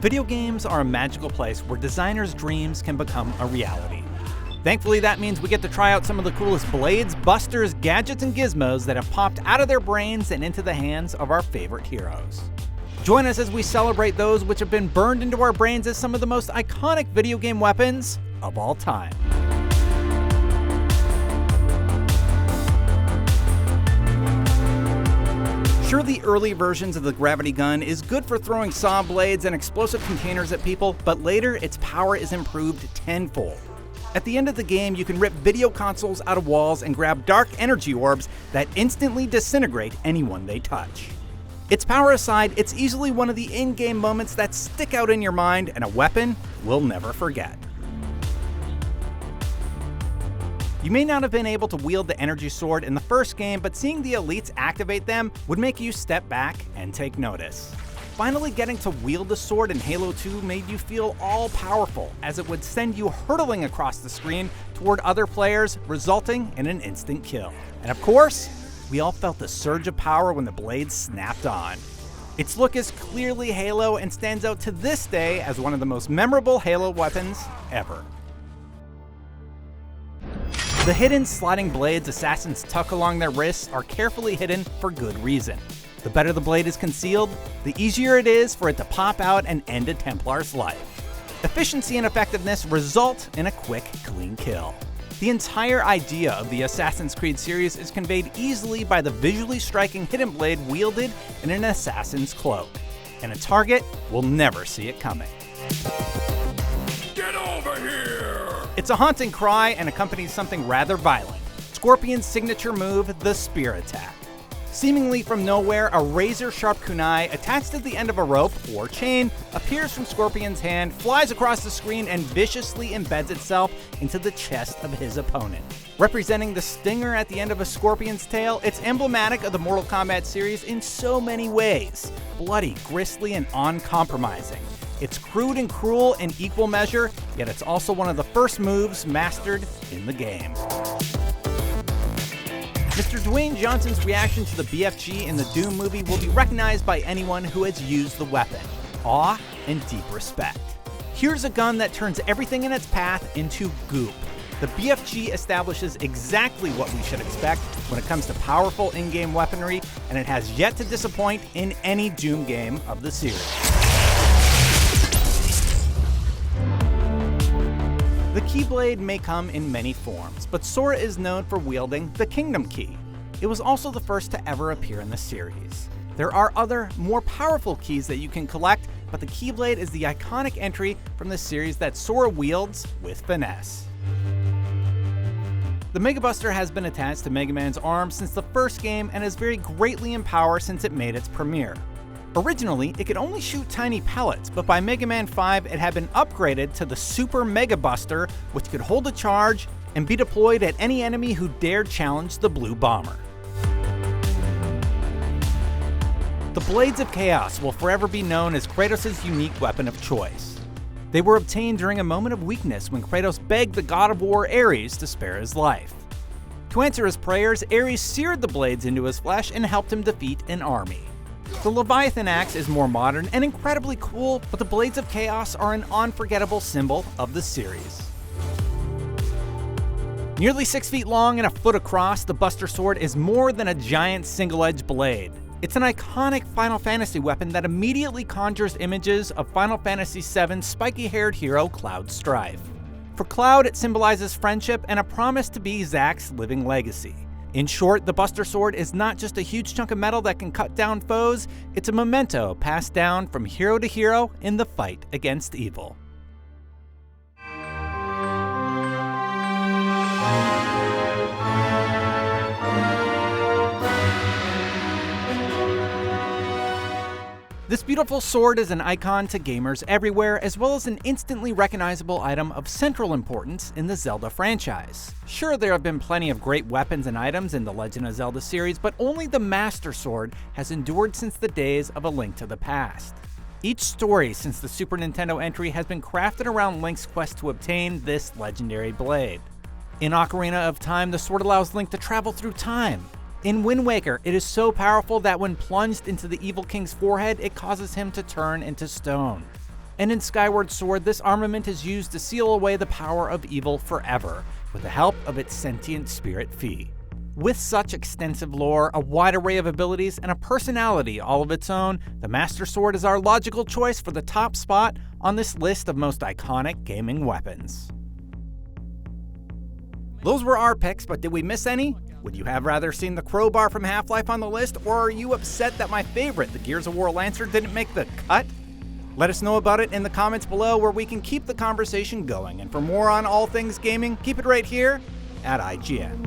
Video games are a magical place where designers' dreams can become a reality. Thankfully, that means we get to try out some of the coolest blades, busters, gadgets, and gizmos that have popped out of their brains and into the hands of our favorite heroes. Join us as we celebrate those which have been burned into our brains as some of the most iconic video game weapons of all time. Sure, the early versions of the gravity gun is good for throwing saw blades and explosive containers at people, but later its power is improved tenfold. At the end of the game, you can rip video consoles out of walls and grab dark energy orbs that instantly disintegrate anyone they touch. Its power aside, it's easily one of the in-game moments that stick out in your mind and a weapon we'll never forget. You may not have been able to wield the energy sword in the first game, but seeing the elites activate them would make you step back and take notice. Finally getting to wield the sword in Halo 2 made you feel all-powerful, as it would send you hurtling across the screen toward other players, resulting in an instant kill. And of course, we all felt the surge of power when the blades snapped on. Its look is clearly Halo and stands out to this day as one of the most memorable Halo weapons ever. The hidden sliding blades assassins tuck along their wrists are carefully hidden for good reason. The better the blade is concealed, the easier it is for it to pop out and end a Templar's life. Efficiency and effectiveness result in a quick, clean kill. The entire idea of the Assassin's Creed series is conveyed easily by the visually striking hidden blade wielded in an assassin's cloak, and a target will never see it coming. Get over here! It's a haunting cry and accompanies something rather violent. Scorpion's signature move, the Spear Attack. Seemingly from nowhere, a razor-sharp kunai attached to the end of a rope or chain appears from Scorpion's hand, flies across the screen, and viciously embeds itself into the chest of his opponent. Representing the stinger at the end of a scorpion's tail, it's emblematic of the Mortal Kombat series in so many ways. Bloody, grisly, and uncompromising. It's crude and cruel in equal measure, yet it's also one of the first moves mastered in the game. Mr. Dwayne Johnson's reaction to the BFG in the Doom movie will be recognized by anyone who has used the weapon. Awe and deep respect. Here's a gun that turns everything in its path into goop. The BFG establishes exactly what we should expect when it comes to powerful in-game weaponry, and it has yet to disappoint in any Doom game of the series. The Keyblade may come in many forms, but Sora is known for wielding the Kingdom Key. It was also the first to ever appear in the series. There are other, more powerful keys that you can collect, but the Keyblade is the iconic entry from the series that Sora wields with finesse. The Mega Buster has been attached to Mega Man's arm since the first game and has varied greatly in power since it made its premiere. Originally, it could only shoot tiny pellets, but by Mega Man 5, it had been upgraded to the Super Mega Buster, which could hold a charge and be deployed at any enemy who dared challenge the Blue Bomber. The Blades of Chaos will forever be known as Kratos' unique weapon of choice. They were obtained during a moment of weakness when Kratos begged the god of war Ares to spare his life. To answer his prayers, Ares seared the blades into his flesh and helped him defeat an army. The Leviathan axe is more modern and incredibly cool, but the Blades of Chaos are an unforgettable symbol of the series. Nearly 6 feet long and a foot across, the Buster Sword is more than a giant single-edged blade. It's an iconic Final Fantasy weapon that immediately conjures images of Final Fantasy VII's spiky-haired hero Cloud Strife. For Cloud, it symbolizes friendship and a promise to be Zack's living legacy. In short, the Buster Sword is not just a huge chunk of metal that can cut down foes, it's a memento passed down from hero to hero in the fight against evil. This beautiful sword is an icon to gamers everywhere, as well as an instantly recognizable item of central importance in the Zelda franchise. Sure, there have been plenty of great weapons and items in the Legend of Zelda series, but only the Master Sword has endured since the days of A Link to the Past. Each story since the Super Nintendo entry has been crafted around Link's quest to obtain this legendary blade. In Ocarina of Time, the sword allows Link to travel through time. In Wind Waker, it is so powerful that when plunged into the Evil King's forehead, it causes him to turn into stone. And in Skyward Sword, this armament is used to seal away the power of evil forever, with the help of its sentient spirit Fi. With such extensive lore, a wide array of abilities, and a personality all of its own, the Master Sword is our logical choice for the top spot on this list of most iconic gaming weapons. Those were our picks, but did we miss any? Would you have rather seen the crowbar from Half-Life on the list, or are you upset that my favorite, the Gears of War Lancer, didn't make the cut? Let us know about it in the comments below where we can keep the conversation going, and for more on all things gaming, keep it right here at IGN.